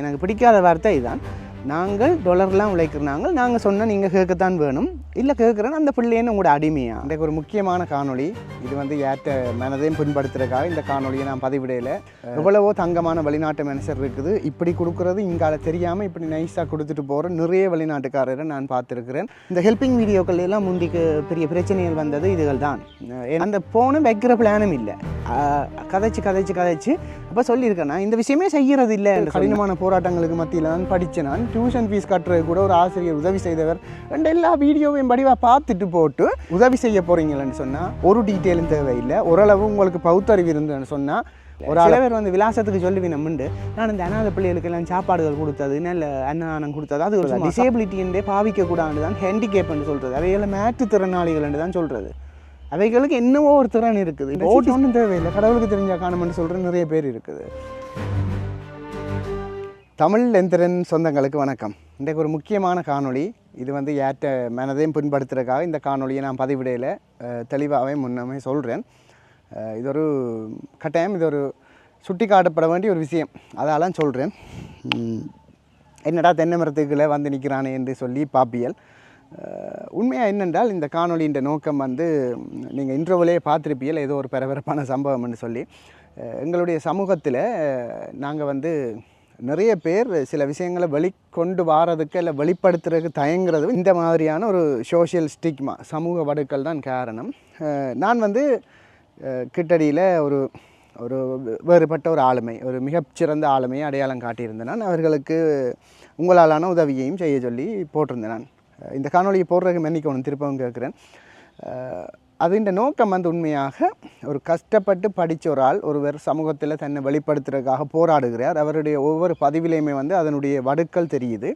எனக்கு பிடிக்காத வார்த்தை இதுதான். நாங்கள் டாலர்லாம் உழைக்கிறாங்க, நாங்கள் சொன்னால் நீங்கள் கேட்கத்தான் வேணும், இல்லை கேட்குறேன்னு அந்த பிள்ளைன்னு உங்களோட அடிமையா. இன்றைக்கு ஒரு முக்கியமான காணொளி இது. ஏற்ற மனதையும் புண்படுத்துறதுக்காக இந்த காணொலியை நான் பதிவிடையில் எவ்வளவோ தங்கமான வெளிநாட்டு மனுஷர் இருக்குது. இப்படி கொடுக்குறது இங்கால தெரியாமல் இப்படி நைஸாக கொடுத்துட்டு போகிற நிறைய வெளிநாட்டுக்காரரை நான் பார்த்துருக்கிறேன். இந்த ஹெல்பிங் வீடியோக்கள் எல்லாம் முந்திக்கு பெரிய பிரச்சனைகள் வந்தது இதுகள் தான். அந்த போன வைக்கிற பிளானும் இல்லை. கதைச்சு அப்போ சொல்லியிருக்கேன், நான் இந்த விஷயமே செய்கிறது இல்லை. கடினமான போராட்டங்களுக்கு மத்தியில் தான் படித்தேன். நான் டியூஷன் ஃபீஸ் கட்டுறது கூட ஒரு ஆசிரியர் உதவி செய்தவர் ரெண்டு எல்லா வீடியோவையும் படிவாக பார்த்துட்டு போட்டு உதவி செய்ய போகிறீங்களன்னு சொன்னால் ஒரு டீட்டெயிலும் தேவையில்லை. ஓரளவு உங்களுக்கு பகுத்தறிவு இருந்ததுன்னு சொன்னால் ஒரு சில பேர் விலாசத்துக்கு சொல்லுவினம்ண்டு நான் இந்த அனாதை பிள்ளைகளுக்கு எல்லாம் சாப்பாடுகள் கொடுத்தது, நல்ல அன்னதானம் கொடுத்தது, அது ஒரு டிசேபிலிட்டின்றே பாவிக்கக்கூடாது தான், ஹேண்டிகேப்னு சொல்கிறது. அவையெல்லாம் மாற்றுத்திறனாளிகள் தான் சொல்கிறது. அவைகளுக்கு என்னவோ ஒரு திறன் இருக்குது. ஓட்டு ஒன்றும் தேவையில்லை, கடவுளுக்கு தெரிஞ்சா காணுமென்னு சொல்கிற நிறைய பேர் இருக்குது. தமிழ் எந்திரன் சொந்தங்களுக்கு வணக்கம். இன்றைக்கு ஒரு முக்கியமான காணொளி இது. ஏற்ற மனதையும் புண்படுத்துறதுக்காக இந்த காணொலியை நான் பதிவிடையில் தெளிவாகவே முன்னமே சொல்கிறேன். இது ஒரு கட்டாயம், இது ஒரு சுட்டி காட்டப்பட வேண்டிய ஒரு விஷயம். அதாலாம் சொல்கிறேன். என்னடா தென்னை மரத்துக்குள்ளே நிற்கிறானே என்று சொல்லி பாப்பியல். உண்மையாக என்னென்றால் இந்த காணொலியின் நோக்கம் நீங்கள் இன்ட்ரோவிலே பார்த்துருப்பீர்கள், ஏதோ ஒரு பரபரப்பான சம்பவம்னு சொல்லி. எங்களுடைய சமூகத்தில் நாங்கள் நிறைய பேர் சில விஷயங்களை வெளிக்கொண்டு வாரதுக்கு இல்லை வெளிப்படுத்துறதுக்கு தயங்குறது இந்த மாதிரியான ஒரு சோஷியல் ஸ்டிக்மா, சமூக வடுக்கள் தான் காரணம். நான் கிட்டடியில் ஒரு ஒரு வேறுபட்ட ஒரு ஆளுமை, ஒரு மிகச்சிறந்த ஆளுமையை அடையாளம் காட்டியிருந்தேன். நான் அவர்களுக்கு உங்களாலான உதவியையும் செய்ய சொல்லி போட்டிருந்தேன். நான் இந்த காணொலியை போடுறதுக்கு மன்னிக்கணும், திருப்பவும் கேட்குறேன். அது இந்த நோக்கம் உண்மையாக ஒரு கஷ்டப்பட்டு படித்த ஒரு ஆள் ஒருவர் சமூகத்தில் தன்னை வெளிப்படுத்துறதுக்காக போராடுகிறார். அவருடைய ஒவ்வொரு பதிவிலையுமே அதனுடைய வடுக்கள் தெரியுது.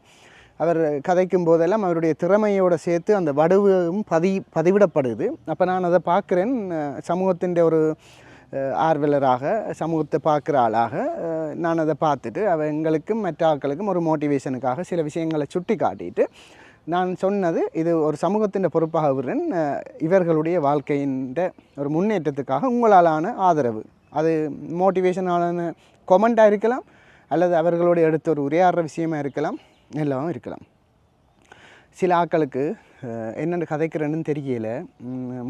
அவர் கதைக்கும் போதெல்லாம் அவருடைய திறமையோடு சேர்த்து அந்த வடுவும் பதிவிடப்படுது. அப்போ நான் அதை பார்க்குறேன். சமூகத்தின் ஒரு ஆர்வலராக, சமூகத்தை பார்க்குற ஆளாக நான் அதை பார்த்துட்டு எங்களுக்கும் மற்ற ஆட்களுக்கும் ஒரு மோட்டிவேஷனுக்காக சில விஷயங்களை சுட்டி காட்டிட்டு நான் சொன்னது, இது ஒரு சமூகத்தின் பொறுப்பாக விடுறேன். இவர்களுடைய வாழ்க்கையின் ஒரு முன்னேற்றத்துக்காக உங்களாலான ஆதரவு, அது மோட்டிவேஷனான கொமெண்ட்டாக இருக்கலாம், அல்லது அவர்களோட எடுத்த ஒரு உரையாடுற விஷயமாக இருக்கலாம், எல்லாமே இருக்கலாம். சில ஆட்களுக்கு என்னென்னு கதைக்கிறேன்னு தெரியல.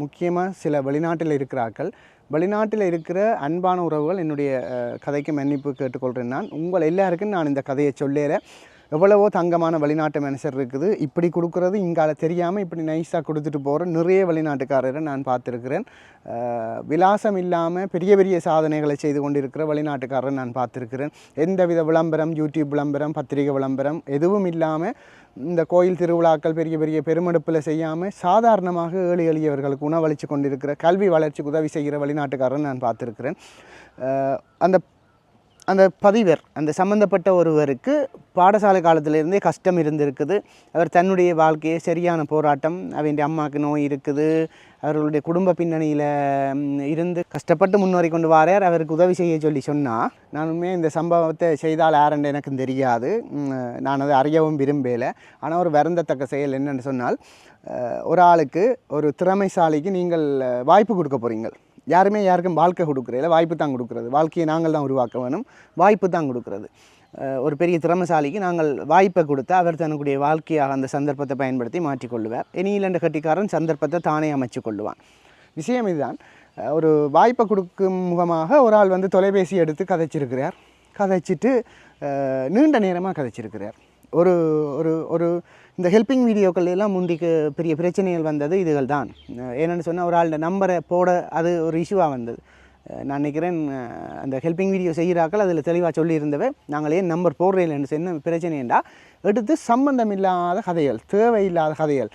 முக்கியமாக சில வெளிநாட்டில் இருக்கிற ஆட்கள், வெளிநாட்டில் இருக்கிற அன்பான உறவுகள் என்னுடைய கதைக்கு மன்னிப்பு கேட்டுக்கொள்கிறேன். நான் உங்கள் எல்லாருக்கும் நான் இந்த கதையை சொல்லலை. எவ்வளவோ தங்கமான வெளிநாட்டு மனுஷர் இருக்குது. இப்படி கொடுக்குறது இங்கால தெரியாமல் இப்படி நைஸாக கொடுத்துட்டு போகிற நிறைய வெளிநாட்டுக்காரரை நான் பார்த்துருக்கிறேன். விலாசம் இல்லாமல் பெரிய பெரிய சாதனைகளை செய்து கொண்டிருக்கிற வெளிநாட்டுக்காரரை நான் பார்த்துருக்கிறேன். எந்தவித விளம்பரம், யூடியூப் விளம்பரம், பத்திரிகை விளம்பரம் எதுவும் இல்லாமல் இந்த கோயில் திருவிழாக்கள் பெரிய பெரிய பெருமெடுப்பில் செய்யாமல் சாதாரணமாக ஏழை எளியவர்களுக்கு உணவளித்து கொண்டிருக்கிற, கல்வி வளர்ச்சிக்கு உதவி செய்கிற வெளிநாட்டுக்காரரை நான் பார்த்துருக்கிறேன். அந்த பதிவர், அந்த சம்மந்தப்பட்ட ஒருவருக்கு பாடசாலை காலத்திலிருந்தே கஷ்டம் இருந்திருக்குது. அவர் தன்னுடைய வாழ்க்கையை சரியான போராட்டம், அவருடைய அம்மாவுக்கு நோய் இருக்குது, அவர்களுடைய குடும்ப பின்னணியில் இருந்து கஷ்டப்பட்டு முன்னேறி கொண்டு வாரார். அவருக்கு உதவி செய்ய சொல்லி சொன்னால், நான் உண்மையாக இந்த சம்பவத்தை செய்தால் யாருன்னு எனக்கு தெரியாது, நான் அதை அறியவும் விரும்பலை. ஆனால் ஒரு வருந்தத்தக்க செயல் என்னென்னு சொன்னால், ஒரு ஆளுக்கு, ஒரு திறமைசாலிக்கு நீங்கள் வாய்ப்பு கொடுக்க போகிறீங்க. யாருக்கும் வாழ்க்கை கொடுக்குறதில்ல, வாய்ப்பு தான் கொடுக்குறது. வாழ்க்கையை நாங்கள் தான் உருவாக்க வேணும், வாய்ப்பு தான் கொடுக்குறது. ஒரு பெரிய திறமைசாலிக்கு நாங்கள் வாய்ப்பை கொடுத்தா அவர் தன்னுடைய வாழ்க்கையாக அந்த சந்தர்ப்பத்தை பயன்படுத்தி மாற்றிக்கொள்ளுவார். இனியிலண்ட கட்டிக்காரன் சந்தர்ப்பத்தை தானே அமைச்சு கொள்ளுவான். விஷயம் இதுதான். ஒரு வாய்ப்பை கொடுக்கும் முகமாக ஒரு ஆள் தொலைபேசி எடுத்து கதைச்சிட்டு நீண்ட நேரமாக கதைச்சிருக்கிறார். ஒரு ஒரு ஒரு இந்த ஹெல்பிங் வீடியோக்கள் எல்லாம் முந்திக்கு பெரிய பிரச்சனைகள் வந்தது இதுகள் தான். என்னென்னு சொன்னால், ஒரு ஆளுடைய நம்பரை போட அது ஒரு இஷ்யூவாக வந்தது. நான் நினைக்கிறேன் அந்த ஹெல்பிங் வீடியோ செய்கிறாக்கள் அதில் தெளிவாக சொல்லியிருந்தவை, நாங்கள் ஏன் நம்பர் போடுறீங்கன்னு என்ன பிரச்சனைண்டா எடுத்து சம்பந்தம் இல்லாத கதைகள், தேவையில்லாத கதைகள்,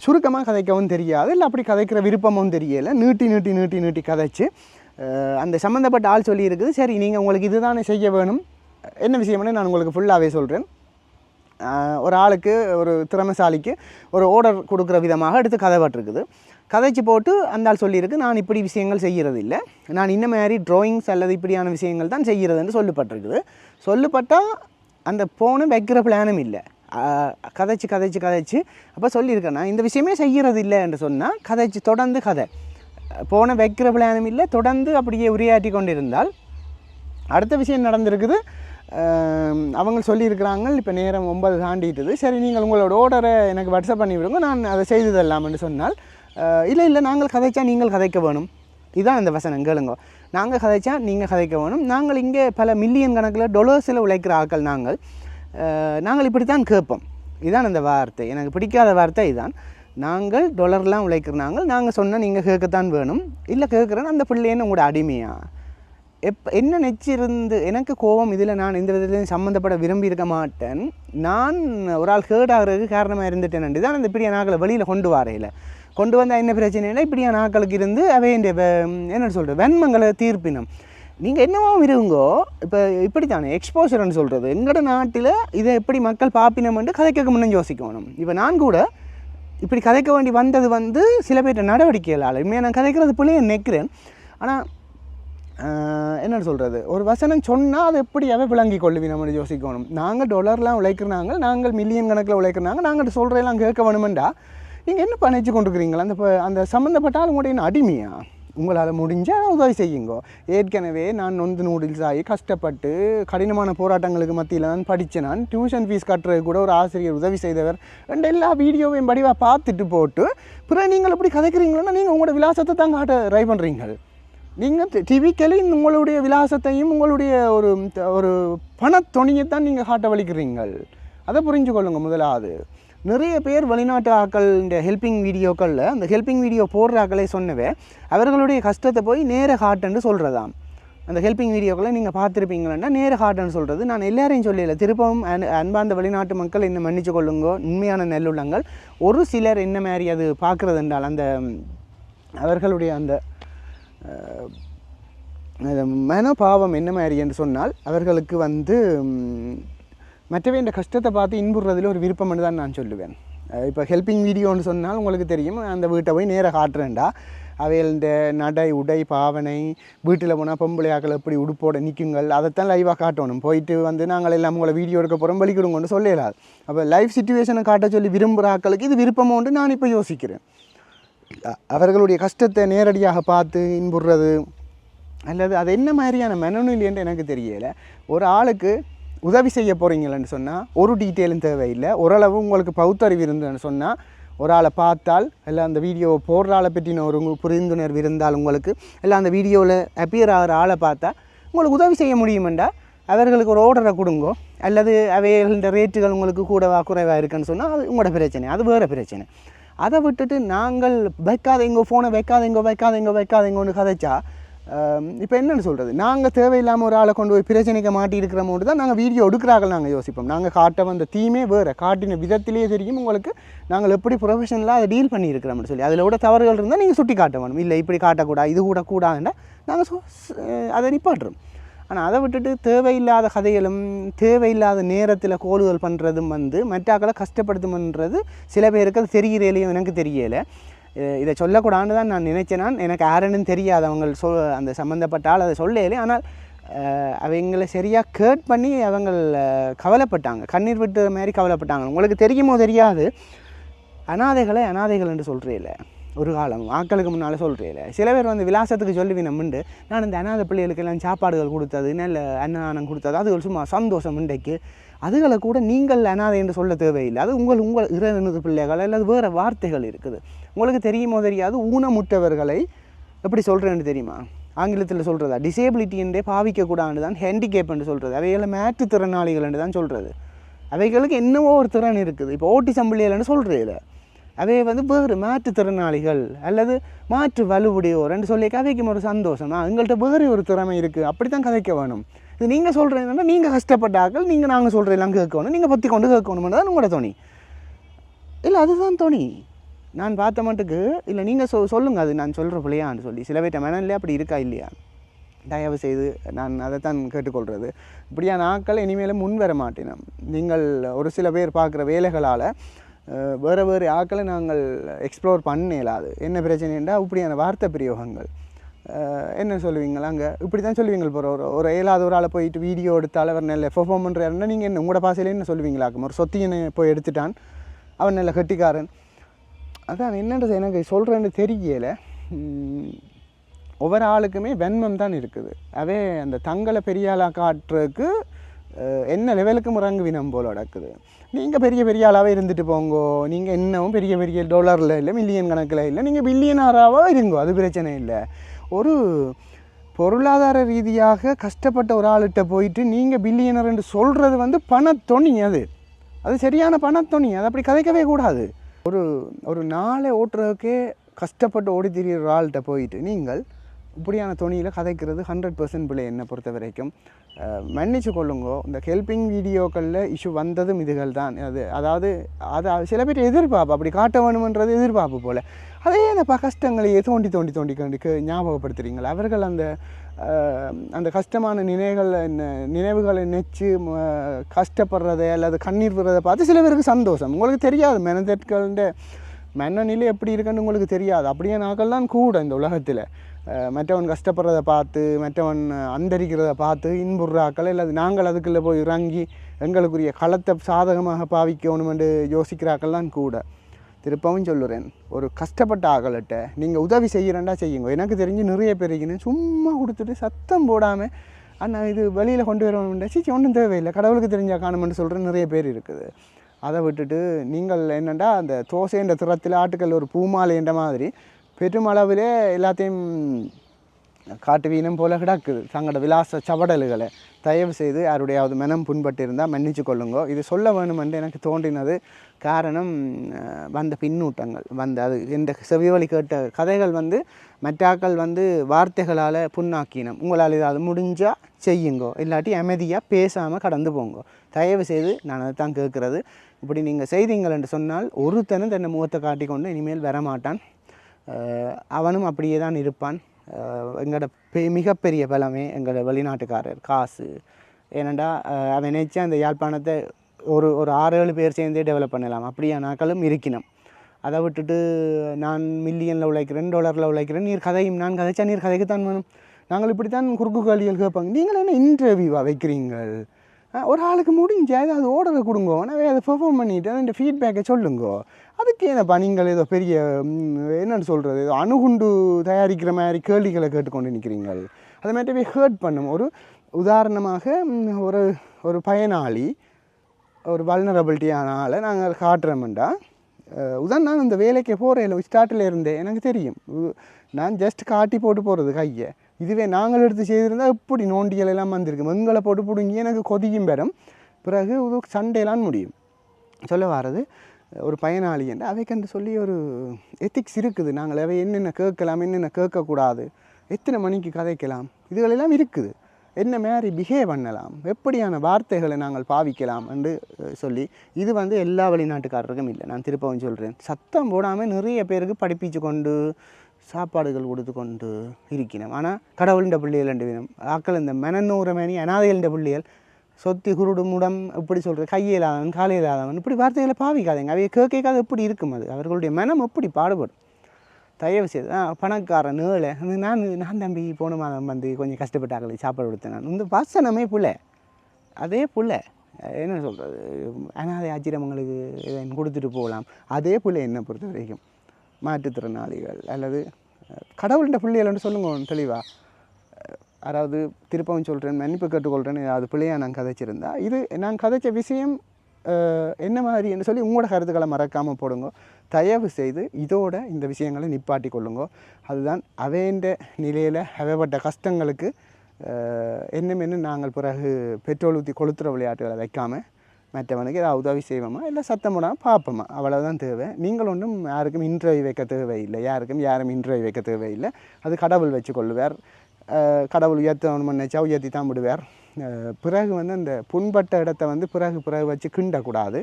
சுருக்கமாக கதைக்கவும் தெரியாது, இல்லை அப்படி கதைக்கிற விருப்பமும் தெரியலை, நீட்டி கதைச்சு அந்த சம்மந்தப்பட்ட ஆள் சொல்லியிருக்குது. சரி, நீங்கள் உங்களுக்கு இதுதானே செய்ய வேணும், என்ன விஷயம்னு நான் உங்களுக்கு ஃபுல்லாகவே சொல்கிறேன். ஒரு ஆளுக்கு, ஒரு திறமைசாலிக்கு ஒரு ஆர்டர் கொடுக்குற விதமாக எடுத்து கதைப்பட்டிருக்குது. கதைச்சி போட்டு அந்த ஆள் சொல்லியிருக்கு, நான் இப்படி விஷயங்கள் செய்கிறது இல்லை, நான் இந்த மாதிரி ட்ராயிங்ஸ் அல்லது இப்படியான விஷயங்கள் தான் செய்கிறதுன்னு சொல்லப்பட்டிருக்குது. சொல்லப்பட்டால் அந்த போன வைக்கிற பிளானும் இல்லை. கதைச்சு அப்போ சொல்லியிருக்கேன், நான் இந்த விஷயமே செய்கிறது இல்லை என்று சொன்னால் கதைச்சி தொடர்ந்து கதை போன வைக்கிற பிளானும் இல்லை, தொடர்ந்து அப்படியே உரையாற்றி கொண்டிருந்தால் அடுத்த விஷயம் நடந்திருக்குது. அவங்க சொல்லியிருக்கிறாங்க இப்போ நேரம் 9 தாண்டிட்டுது, சரி நீங்கள் உங்களோட ஆர்டரை எனக்கு வாட்ஸ்அப் பண்ணி விடுங்க, நான் அதை செய்து தரலாம்னு சொன்னால், இல்லை நாங்கள் கதைச்சா நீங்கள் கதைக்க வேணும், இதுதான் இந்த வசனம் கேளுங்க, நாங்கள் கதைச்சா நீங்கள் கதைக்க வேணும், நாங்கள் இங்கே பல மில்லியன் கணக்கில் டொலர்ஸில் உழைக்கிற ஆட்கள் நாங்கள் இப்படித்தான் கேட்போம். இதுதான் அந்த வார்த்தை, எனக்கு பிடிக்காத வார்த்தை இதுதான். நாங்கள் டொலர்லாம் உழைக்கிறாங்க, நாங்கள் சொன்னால் நீங்கள் கேட்கத்தான் வேணும், இல்லை கேட்குறேன்னு அந்த பிள்ளைன்னு உங்களோட அடிமையா என்ன நெச்சிருந்து எனக்கு கோபம். இதில் நான் இந்த விதத்துலையும் சம்மந்தப்பட விரும்பி இருக்க மாட்டேன். நான் ஒரு ஆள் ஹேர்டாகிறதுக்கு காரணமாக இருந்துட்டேன் தான் இந்த இப்படியா நாக்களை வெளியில் கொண்டு வரையில் கொண்டு வந்தால் என்ன பிரச்சனைனா இப்படியா நாக்களுக்கு இருந்து அவைய என்ன சொல்கிறது வெண்மங்களை தீர்ப்பினம். நீங்கள் என்னவோ இருங்கோ, இப்போ இப்படி தானே எக்ஸ்போசர்னு சொல்கிறது. எங்களோட நாட்டில் இதை எப்படி மக்கள் பாப்பினம்னு கதைக்க முன்னே யோசிக்கணும். இப்போ நான் கூட இப்படி கதைக்க வேண்டி வந்தது சில பேர்ட்ட நடவடிக்கைகளால் உண்மையாக நான் கதைக்கிறது பிள்ளைய நினைக்கிறேன். ஆனால் என்ன சொல்கிறது, ஒரு வசனம் சொன்னால் அதை எப்படியாவே விளங்கி கொள்ளுவி நம்ம யோசிக்கணும். நாங்கள் டொலர்லாம் உழைக்கிறாங்க, நாங்கள் மில்லியன் கணக்கில் உழைக்கிறாங்க, நாங்கள் சொல்கிறதெல்லாம் கேட்க வேணுமெண்டா நீங்கள் என்ன பண்ணிச்சு கொண்டிருக்கிறீங்களா? அந்த சம்மந்தப்பட்டால் உங்களுடைய அடிமையா? உங்களால் முடிஞ்சால் உதவி செய்யுங்கோ. ஏற்கனவே நான் நூடுல்ஸ் ஆகி கஷ்டப்பட்டு கடினமான போராட்டங்களுக்கு மத்தியில் தான் படித்தேன். நான் டியூஷன் ஃபீஸ் கட்டுறது கூட ஒரு ஆசிரியர் உதவி செய்தவர் ரெண்டு எல்லா வீடியோவையும் படிவாக பார்த்துட்டு போட்டு பிறகு நீங்கள் எப்படி கதைக்கிறீங்களா? நீங்கள் உங்களோட விலாசத்தை தான் காட்ட ட்ரை பண்ணுறீங்க. நீங்கள் டிவிக்கலி உங்களுடைய விலாசத்தையும் உங்களுடைய ஒரு பணத்தொணியைத்தான் நீங்கள் காட்ட வலிக்கிறீங்கள். அதை புரிஞ்சு கொள்ளுங்கள். முதலாவது நிறைய பேர் வெளிநாட்டு ஆக்கள் இந்த ஹெல்பிங் வீடியோக்களில் அந்த ஹெல்பிங் வீடியோ போடுற ஆக்களே சொன்னவே அவர்களுடைய கஷ்டத்தை போய் நேர காட்டுன்னு சொல்கிறதாம். அந்த ஹெல்பிங் வீடியோக்களை நீங்கள் பார்த்துருப்பீங்களா, நேர காட்டுன்னு சொல்கிறது. நான் எல்லாரையும் சொல்லலை, திருப்பவும் அன்பார்ந்த வெளிநாட்டு மக்கள் என்ன மன்னிச்சு கொள்ளுங்கோ, உண்மையான நல்லுள்ளங்கள். ஒரு சிலர் என்ன மாதிரி அது பார்க்குறது என்றால் அந்த அவர்களுடைய அந்த மனோபாவம் என்ன மாதிரி என்று சொன்னால் அவர்களுக்கு மற்றவே இந்த கஷ்டத்தை பார்த்து இன்புறதில் ஒரு விருப்பம்னு தான் நான் சொல்லுவேன். இப்போ ஹெல்பிங் வீடியோன்னு சொன்னால் உங்களுக்கு தெரியும், அந்த வீட்டை போய் நேராக காட்டுறேன்டா அவைகள் இந்த நடை உடை பாவனை வீட்டில் போனால் பொம்பளையாக்கள் எப்படி உடுப்போட நிற்குங்கள் அதைத்தான் லைவாக காட்டணும். போயிட்டு நாங்கள் எல்லாம் உங்களை வீடியோ எடுக்க போகிறோம் வலிக்கிடுங்கன்னு சொல்லலாது. அப்போ லைவ் சிச்சுவேஷனை காட்ட சொல்லி விரும்புகிற ஆக்களுக்கு இது விருப்பமோண்டு நான் இப்போ யோசிக்கிறேன். அவர்களுடைய கஷ்டத்தை நேரடியாக பார்த்து இன்புறது அல்லது அது என்ன மாதிரியான மனநிலைன்னு எனக்கு தெரியலை. ஒரு ஆளுக்கு உதவி செய்ய போகிறீங்களன்னு சொன்னால் ஒரு டீட்டெயிலும் தேவையில்லை. ஓரளவு உங்களுக்கு பகுத்தறிவு இருந்துன்னு சொன்னால் ஒரு ஆளை பார்த்தால் இல்லை அந்த வீடியோவை போடுற ஆளை பற்றின ஒரு புரிந்துணர்வு இருந்தால் உங்களுக்கு இல்லை அந்த வீடியோவில் அப்பியர் ஆகிற ஆளை பார்த்தா உங்களுக்கு உதவி செய்ய முடியுமெண்டா அவர்களுக்கு ஒரு ஆர்டரை கொடுங்கோ. அல்லது அவைகள ரேட்டுகள் உங்களுக்கு கூடவா குறைவாக இருக்குன்னு சொன்னால் அது உங்களோட பிரச்சனை, அது வேறு பிரச்சனை. அதை விட்டுட்டு நாங்கள் வைக்காதீங்கோ ஃபோனை வைக்காதீங்கன்னு கதைச்சா இப்போ என்னென்னு சொல்கிறது, நாங்கள் தேவையில்லாமல் ஒரு ஆளை கொண்டு போய் பிரச்சனைக்கு மாட்டியிருக்கிறோமோடு தான் நாங்கள் வீடியோ எடுக்கிறார்கள் நாங்கள் யோசிப்போம். நாங்கள் காட்ட வந்த தீமே வேறு, காட்டின விதத்திலேயே தெரியும் உங்களுக்கு நாங்கள் எப்படி ப்ரொஃபஷனலாக அதை டீல் பண்ணியிருக்கிறோம்னு சொல்லி. அதில் கூட தவறுகள் இருந்தால் நீங்கள் சுட்டி காட்ட வேணும். இல்லை இப்படி காட்டக்கூடாது, இது கூட கூடாதுன்னா நாங்கள் அதை நிப்பாட்டுறோம். ஆனால் அதை விட்டுட்டு தேவையில்லாத கதைகளும் தேவையில்லாத நேரத்தில் கோல்கள் பண்ணுறதும் மற்றாக்களை கஷ்டப்படுத்தும்ன்றது சில பேருக்கு அது தெரிகிறேலையும் எனக்கு தெரியலை. இதை சொல்லக்கூடாதுன்னு தான் நான் நினைச்சேன். எனக்கு யாருன்னு தெரியாது, அவங்க அந்த சம்மந்தப்பட்டால் அதை சொல்லலே. ஆனால் அவங்களை சரியாக கேட் பண்ணி அவங்க கவலைப்பட்டாங்க, கண்ணீர் விட்டு மாதிரி கவலைப்பட்டாங்க. உங்களுக்கு தெரியுமோ தெரியாது, அனாதைகள் என்று சொல்கிறேன் ஒரு காலம் ஆக்களுக்கு முன்னால் சொல்கிறேன். சில பேர் விலாசத்துக்கு சொல்லுவினமுண்டு நான் இந்த அனாதை பிள்ளைகளுக்கெல்லாம் சாப்பாடுகள் கொடுத்தது நல்ல அன்னதானம் கொடுத்தது அதுகள் சும்மா சந்தோஷம் இன்றைக்கு அதுகளை கூட நீங்கள் அனாதை என்று சொல்ல தேவையில்லை. அது உங்கள் இறைவனது பிள்ளைகள் அல்லது வேறு வார்த்தைகள் இருக்குது. உங்களுக்கு தெரியுமோ தெரியாது, ஊனமுற்றவர்களை எப்படி சொல்கிறேன்னு தெரியுமா? ஆங்கிலத்தில் சொல்கிறதா டிசேபிலிட்டி என்றே பாவிக்கக்கூடாது தான் ஹேண்டிகேப் என்று சொல்கிறது. அவைகளை மாற்றுத்திறனாளிகள் என்று தான் சொல்கிறது. அவைகளுக்கு என்னவோ ஒரு திறன் இருக்குது. இப்போ ஓட்டிசம் பிள்ளைகள்னு சொல்கிறது, அவை வேறு மாற்றுத்திறனாளிகள் அல்லது மாற்று வலுவுடையோர் என்று சொல்லி கதைக்கும் ஒரு சந்தோஷம். எங்கள்கிட்ட வேறு ஒரு திறமை இருக்குது, அப்படி தான் கதைக்க வேணும். இது நீங்கள் சொல்கிறீங்கன்னா நீங்கள் கஷ்டப்பட்டாக்கள், நாங்கள் சொல்கிறதெல்லாம் கேட்கணும், நீங்கள் பற்றி கொண்டு கேட்கணும்னு தான் உங்களோட தோணி இல்லை, அதுதான் தோணி. நான் பார்த்த மட்டுக்கு இல்லை நீங்கள் சொல்லுங்கள் அது நான் சொல்கிற பிள்ளையான்னு சொல்லி. சில பேர்ட்ட மனநிலையே அப்படி இருக்கா இல்லையா, தயவு செய்து நான் அதைத்தான் கேட்டுக்கொள்கிறது. இப்படியா நாட்கள் இனிமேலும் முன் வர மாட்டேன். நீங்கள் ஒரு சில பேர் பார்க்குற வேலைகளால் வேறு ஆக்களை நாங்கள் எக்ஸ்ப்ளோர் பண்ண இயலாது. என்ன பிரச்சனைன்றா இப்படியான வார்த்தை பிரயோகங்கள் என்ன சொல்லுவீங்களா, அங்கே இப்படி தான் சொல்லுவீங்க. போகிற ஒரு ஏழாவது ஒரு ஆளை போயிட்டு வீடியோ எடுத்தால் அவர் நல்ல பெர்ஃபார்ம் பண்ணுறாருன்னா நீங்கள் என்ன உங்களோட பாசையில் என்ன சொல்லுவீங்களாக்கும், ஒரு சொத்தியனை போய் எடுத்துட்டான் அவன் நல்ல கட்டிக்காரன். அதான் என்னன்றது எனக்கு சொல்கிறேன்னு தெரியலை. ஒவ்வொரு ஆளுக்குமே வெண்மம் தான் இருக்குது. அவே அந்த தங்களை பெரிய ஆளாக காட்டுறதுக்கு என்ன லெவலுக்கு முறங்குவினம் போல் நடக்குது. நீங்கள் பெரிய பெரிய ஆளாகவே இருந்துட்டு போங்கோ, நீங்கள் இன்னமும் பெரிய பெரிய டாலரில் இல்லை, மில்லியன் கணக்கில் இல்லை, நீங்கள் பில்லியனாராக இருங்கோ, அது பிரச்சனை இல்லை. ஒரு பொருளாதார ரீதியாக கஷ்டப்பட்ட ஒரு ஆள்கிட்ட போயிட்டு நீங்கள் பில்லியனர் என்று சொல்கிறது வந்து பணத்தொணி. அது சரியான பணத்தொணி. அது அப்படி கதைக்கவே கூடாது. ஒரு நாளை ஓட்டுறதுக்கே கஷ்டப்பட்டு ஓடி திரிகிற ஆள்கிட்ட போயிட்டு நீங்கள் இப்படியான தொனியில் கதைக்கிறது 100% பிள்ளை. என்னை பொறுத்த வரைக்கும் மன்னிச்சு கொள்ளுங்கோ. இந்த ஹெல்பிங் வீடியோக்களில் இஷ்யூ வந்ததும் இதுகள் தான். அதாவது சில பேர் எதிர்பார்ப்பு அப்படி காட்ட வேணுமன்றது எதிர்பார்ப்பு போல். அதே அந்த கஷ்டங்களையே தோண்டி தோண்டி தோண்டி கண்டுக்கு ஞாபகப்படுத்துகிறீங்களா? அவர்கள் அந்த கஷ்டமான நினைவுகளை நெச்சு கஷ்டப்படுறதை அல்லது கண்ணீர் விடுறதை பார்த்து சில பேருக்கு சந்தோஷம். உங்களுக்கு தெரியாது மனதற்கள்ட மனநிலை எப்படி இருக்குன்னு உங்களுக்கு தெரியாது. அப்படியே நாக்கள்லாம் கூட இந்த உலகத்தில் மற்றவன் கஷ்டப்படுறதை பார்த்து மற்றவன் அந்தரிக்கிறத பார்த்து இன்புறாக்கள் இல்லை நாங்கள் அதுக்குள்ளே போய் இறங்கி எங்களுக்குரிய களத்தை சாதகமாக பாவிக்கணுமென்று யோசிக்கிறாக்கள்லாம் கூட. திருப்பவும் சொல்லுறேன், ஒரு கஷ்டப்பட்ட ஆகலட்ட நீங்கள் உதவி செய்கிறேன்டா செய்யுங்க. எனக்கு தெரிஞ்சு நிறைய பேருக்குன்னு சும்மா கொடுத்துட்டு சத்தம் போடாமல் அண்ணா இது வெளியில் கொண்டு வரணும்டா சீச்சி ஒன்றும் தேவையில்லை கடவுளுக்கு தெரிஞ்சா காணுமென்று சொல்கிற நிறைய பேர் இருக்குது. அதை விட்டுட்டு நீங்கள் என்னென்னா அந்த தோசைன்ற திறத்தில் ஆட்டுக்கள் ஒரு பூமாலைன்ற மாதிரி பெருமளவிலே எல்லாத்தையும் காட்டு வீணம் போல கிடக்குது தங்களோட விலாச சவடல்களை. தயவு செய்து யாருடையாவது மனம் புண்பட்டு இருந்தால் மன்னிச்சு கொள்ளுங்கோ. இது சொல்ல வேணுமென்று எனக்கு தோன்றினது. காரணம் வந்த பின்னூட்டங்கள் அது இந்த செவிவழி கேட்ட கதைகள் மற்றாக்கள் வார்த்தைகளால் புண்ணாக்கினம். உங்களால் ஏதாவது முடிஞ்சால் செய்யுங்கோ, இல்லாட்டி அமைதியாக பேசாமல் கடந்து போங்கோ. தயவு செய்து நான் அதை தான் கேட்குறது. இப்படி நீங்கள் செய்தீங்கள் என்று சொன்னால் ஒருத்தனும் தன்னை முகத்தை காட்டிக்கொண்டு இனிமேல் வரமாட்டான். அவனும் அப்படியே தான் இருப்பான். எங்களோட மிகப்பெரிய பலமே எங்களோட வெளிநாட்டுக்காரர் காசு. ஏனண்டா அவன் நினைச்சா அந்த யாழ்ப்பாணத்தை ஒரு 6-7 பேர் சேர்ந்தே டெவலப் பண்ணலாம். அப்படியா நாக்களும் இருக்கணும். அதை விட்டுட்டு நான் மில்லியனில் உழைக்கிறேன், $1 உழைக்கிறேன், நீர் கதையும் நான் கதைச்சா நீர் கதைக்குத்தான் வேணும். நாங்கள் இப்படித்தான் குறுக்கு கேள்விகள் கேட்பாங்க. நீங்கள் என்ன இன்டர்வியூவாக வைக்கிறீங்கள்? ஒரு ஆளுக்கு முடிஞ்சா அது ஓர்டரை கொடுங்கோ, நான் அதை பெர்ஃபார்ம் பண்ணிவிட்டு அந்த ஃபீட்பேக்கை சொல்லுங்கோ. அதுக்கு ஏன்னப்பா நீங்கள் ஏதோ பெரிய என்னென்னு சொல்கிறது அணுகுண்டு தயாரிக்கிற மாதிரி கேள்விகளை கேட்டுக்கொண்டு நிற்கிறீங்கள். அதை மாதிரி போய் ஹேர்ட் பண்ணும். ஒரு உதாரணமாக ஒரு பயனாளி ஒரு வல்னரபிலிட்டியானால நாங்கள் காட்டுறோம்டா நான் இந்த வேலைக்கு போகிறேன் ஸ்டார்ட்டில் இருந்தேன் எனக்கு தெரியும். நான் ஜஸ்ட் காட்டி போட்டு போகிறது கையை. இதுவே நாங்கள் எடுத்து செய்திருந்தால் எப்படி நோண்டிகள் எல்லாம் வந்திருக்கு. எங்களை போட்டு பிடுங்கி எனக்கு கொதிக்கும் பெறும். பிறகு சண்டையெல்லாம் முடியும். சொல்ல வர்றது ஒரு பயனாளி என்று அவைக்கென்று சொல்லி ஒரு எத்திக்ஸ் இருக்குது. நாங்கள் அவை என்னென்ன கேட்கலாம், என்னென்ன கேட்கக்கூடாது, எத்தனை மணிக்கு கதைக்கலாம், இதுகளெல்லாம் இருக்குது. என்ன மாதிரி பிஹேவ் பண்ணலாம், எப்படியான வார்த்தைகளை நாங்கள் பாவிக்கலாம் என்று சொல்லி இது எல்லா வெளிநாட்டுக்காரருக்கும் இல்லை. நான் திருப்பவும் சொல்கிறேன், சத்தம் போடாமல் நிறைய பேருக்கு படிப்பிச்சு கொண்டு சாப்பாடுகள் கொடுத்து கொண்டு இருக்கணும். ஆனால் கடவுளின் பிள்ளைகள் 2 விதம் ஆக்கள் இந்த மனநூறமேனி அனாதைகளின் பிள்ளைகள் சொத்தி குருடு முடம் இப்படி சொல்கிற கையிலாதவன் காலையிலாதவன் இப்படி வார்த்தைகளை பாவிக்காதீங்க. அவை கேட்காது எப்படி இருக்கும். அது அவர்களுடைய மனம் எப்படி பாடுபடும். தயவு செய்து பணக்காரன் ஏழை நான் தம்பி போன மாதம் கொஞ்சம் கஷ்டப்பட்டாக்களை சாப்பாடு கொடுத்தேன். நான் இந்த வாசனமே புள்ள அதே புள்ள என்ன சொல்கிறது அனாதை ஆச்சிரமங்களுக்கு கொடுத்துட்டு போகலாம். அதே புள்ள என்னை பொறுத்த வரைக்கும் மாற்றுத்திறனாளிகள் அல்லது கடவுள்கிட்ட பிள்ளைகள்னு சொல்லுங்க தெளிவாக. அதாவது திருப்பவும் சொல்கிறேன், மன்னிப்பு கேட்டுக்கொள்கிறேன் அது பிள்ளையாக நான் கதைச்சிருந்தா. இது நான் கதைச்ச விஷயம் என்ன மாதிரி என்று சொல்லி உங்களோட கருத்துக்களை மறக்காமல் போடுங்க. தயவு செய்து இதோட இந்த விஷயங்களை நிப்பாட்டி கொள்ளுங்க. அதுதான் அவைன்ற நிலையில் அவைப்பட்ட கஷ்டங்களுக்கு என்னமென்னு நாங்கள் பிறகு பெட்ரோல் ஊற்றி கொளுத்துற விளையாட்டுகளை வைக்காமல் மற்றவனுக்கு ஏதாவது உதவி செய்வோமா இல்லை சத்தம் போடாமல் பார்ப்போமா, அவ்வளோதான் தேவை. நீங்கள் ஒன்றும் யாருக்கும் இன்டர்வியூ வைக்க தேவையில்லை. யாரும் இன்டர்வியூ வைக்க தேவையில்லை. அது கடவுள் வச்சு கொள்ளுவார். கடவுள் உயர்த்தணும்னு நினச்சா உயர்த்தி தான் விடுவார். பிறகு அந்த புண்பட்ட இடத்த பிறகு வச்சு கிண்டக்கூடாது.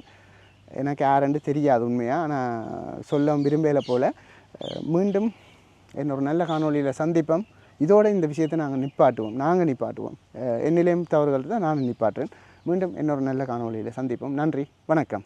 எனக்கு யாருன்னு தெரியாது உண்மையாக. ஆனால் சொல்ல விரும்பலை போல். மீண்டும் என்னொரு நல்ல காணொலியில் சந்திப்போம். இதோட இந்த விஷயத்தை நாங்கள் நிப்பாட்டுவோம். என்னிலையும் தவறுகள் தான் நான் நிப்பாட்டுறேன். மீண்டும் இன்னொரு நல்ல காணொலியில் சந்திப்போம். நன்றி, வணக்கம்.